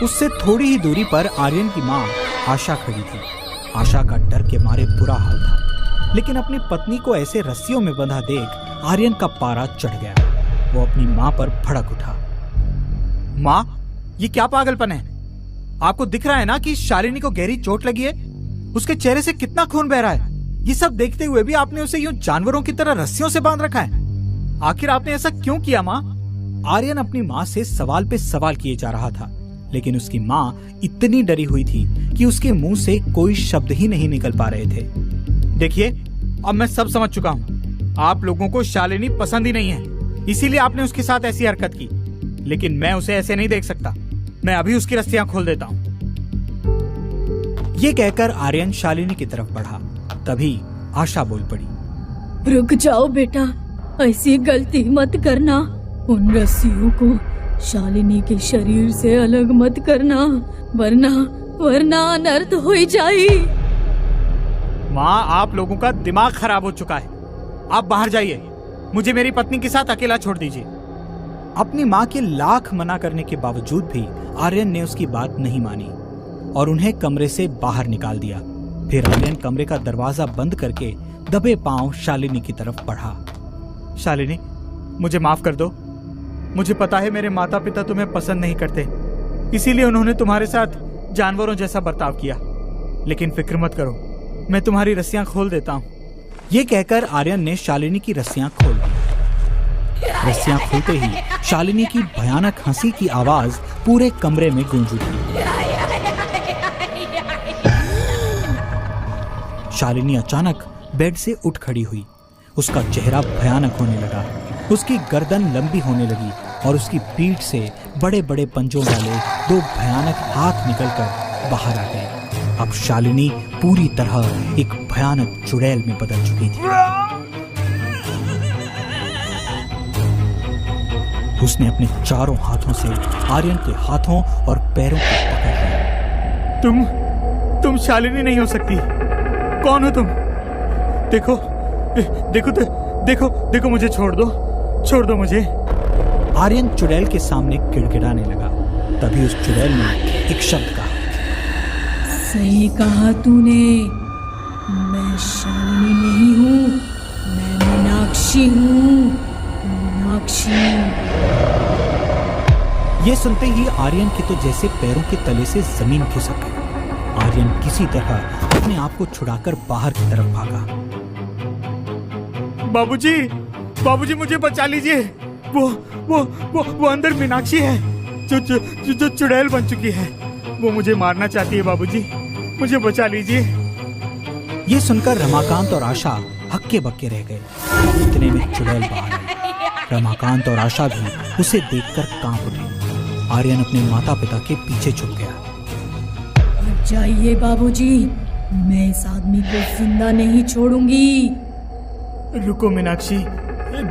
उससे थोड़ी ही दूरी पर आर्यन की माँ आशा खड़ी थी। आशा का डर के मारे बुरा हाल था, लेकिन अपनी पत्नी को ऐसे रस्सियों में बंधा देख आर्यन का पारा चढ़ गया। वो अपनी माँ पर भड़क उठा। माँ, ये क्या पागलपन है? आपको दिख रहा है ना कि शालिनी को गहरी चोट लगी है? उसके चेहरे से कितना खून बह रहा है। ये सब देखते हुए भी आपने उसे यूं जानवरों की तरह रस्सियों से बांध रखा है। आखिर आपने ऐसा क्यों किया माँ? आर्यन अपनी माँ से सवाल पे सवाल किए जा रहा था, लेकिन उसकी माँ इतनी डरी हुई थी कि उसके मुंह से कोई शब्द ही नहीं निकल पा रहे थे। देखिए, अब मैं सब समझ चुका हूँ। आप लोगों को शालिनी पसंद ही नहीं है, इसीलिए आपने उसके साथ ऐसी हरकत की। लेकिन मैं उसे ऐसे नहीं देख सकता। मैं अभी उसकी रस्सियां खोल देता हूँ। ये कहकर आर्यन शालिनी की तरफ बढ़ा। तभी आशा बोल पड़ी। रुक जाओ बेटा, ऐसी गलती मत करना। उन रस्सियों को शालिनी के शरीर से अलग मत करना, वरना अनर्थ हो जाए। माँ, आप लोगों का दिमाग खराब हो चुका है। आप बाहर जाइए। मुझे मेरी पत्नी के साथ अकेला छोड़ दीजिए। अपनी माँ के लाख मना करने के बावजूद भी आर्यन ने उसकी बात नहीं मानी और उन्हें कमरे से बाहर निकाल दिया। फिर आर्यन कमरे का दरवाजा बंद करके दबे पांव शालिनी की तरफ बढ़ा। शालिनी, मुझे माफ कर दो। मुझे पता है मेरे माता पिता तुम्हें पसंद नहीं करते, इसीलिए उन्होंने तुम्हारे साथ जानवरों जैसा बर्ताव किया। लेकिन फिक्र मत करो, मैं तुम्हारी रस्सियां खोल देता हूँ। ये कहकर आर्यन ने शालिनी की रस्सियां खोल दी। रस्सियां खुलते ही शालिनी की भयानक हंसी की आवाज पूरे कमरे में गूंज उठी। शालिनी अचानक बेड से उठ खड़ी हुई। उसका चेहरा भयानक होने लगा। उसकी गर्दन लंबी होने लगी और उसकी पीठ से बड़े बड़े पंजों वाले 2 भयानक हाथ निकलकर बाहर आ गए। अब शालिनी पूरी तरह एक भयानक चुड़ैल में बदल चुकी थी। उसने अपने चारों हाथों से आर्यन के हाथों और पैरों को पकड़ लिया। तुम शालिनी नहीं हो सकती। कौन हो तुम? देखो, मुझे छोड़ दो मुझे। आर्यन चुड़ैल के सामने गिड़गिड़ाने लगा। तभी उस चुड़ैल ने एक शब्द कहा। सही कहा तूने, मैं शालिनी नहीं हूँ, मैं मीनाक्षी हूँ। मीनाक्षी। ये सुनते ही आर्यन के तो जैसे पैरों के तले से जमीन खिसक गई। आर्यन किसी तरह अपने आप को छुड़ाकर बाहर की तरफ भागा। बाबूजी, मुझे बचा लीजिए। वो अंदर मीनाक्षी है, जो चुड़ैल बन चुकी है। वो मुझे मारना चाहती है। बाबूजी, मुझे बचा लीजिए। ये सुनकर रमाकांत और आशा हक्के बक्के रह गए। इतने में चुड़ैल बाहर आई। रमाकांत और आशा भी उसे देखकर कांप उठे। आर्यन अपने माता पिता के पीछे छुप गया। जाइए बाबूजी, मैं इस आदमी को जिंदा नहीं छोड़ूंगी। रुको मीनाक्षी,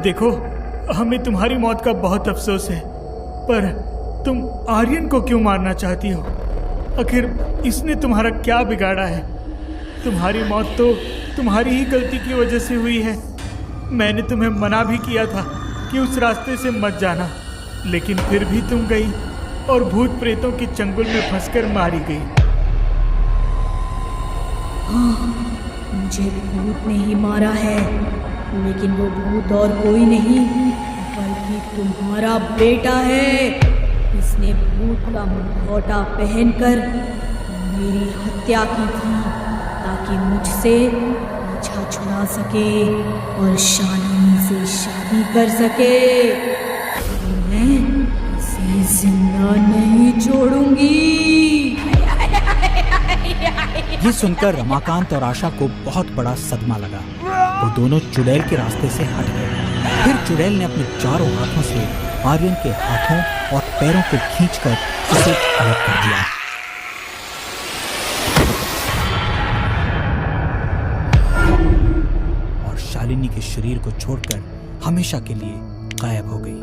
देखो, हमें तुम्हारी मौत का बहुत अफसोस है, पर तुम आर्यन को क्यों मारना चाहती हो? आखिर इसने तुम्हारा क्या बिगाड़ा है? तुम्हारी मौत तो तुम्हारी ही गलती की वजह से हुई है। मैंने तुम्हें मना भी किया था कि उस रास्ते से मत जाना, लेकिन फिर भी तुम गई और भूत प्रेतों के चंगुल में फंसकर मारी गई। मुझे भूत ने ही मारा है, लेकिन वो भूत और कोई नहीं बल्कि तुम्हारा बेटा है। इसने भूत का मुखौटा पहनकर मेरी हत्या की थी ताकि मुझसे पीछा छुड़ा सके और शालिनी से शादी कर सके। मैं इसे जिंदा नहीं छोड़ूंगी। ये सुनकर रमाकांत और आशा को बहुत बड़ा सदमा लगा। वो दोनों चुड़ैल के रास्ते से हट गए। फिर चुड़ैल ने अपने चारों हाथों से आर्यन के हाथों और पैरों को खींचकर उसे अलग कर दिया। और शालिनी के शरीर को छोड़कर हमेशा के लिए गायब हो गई।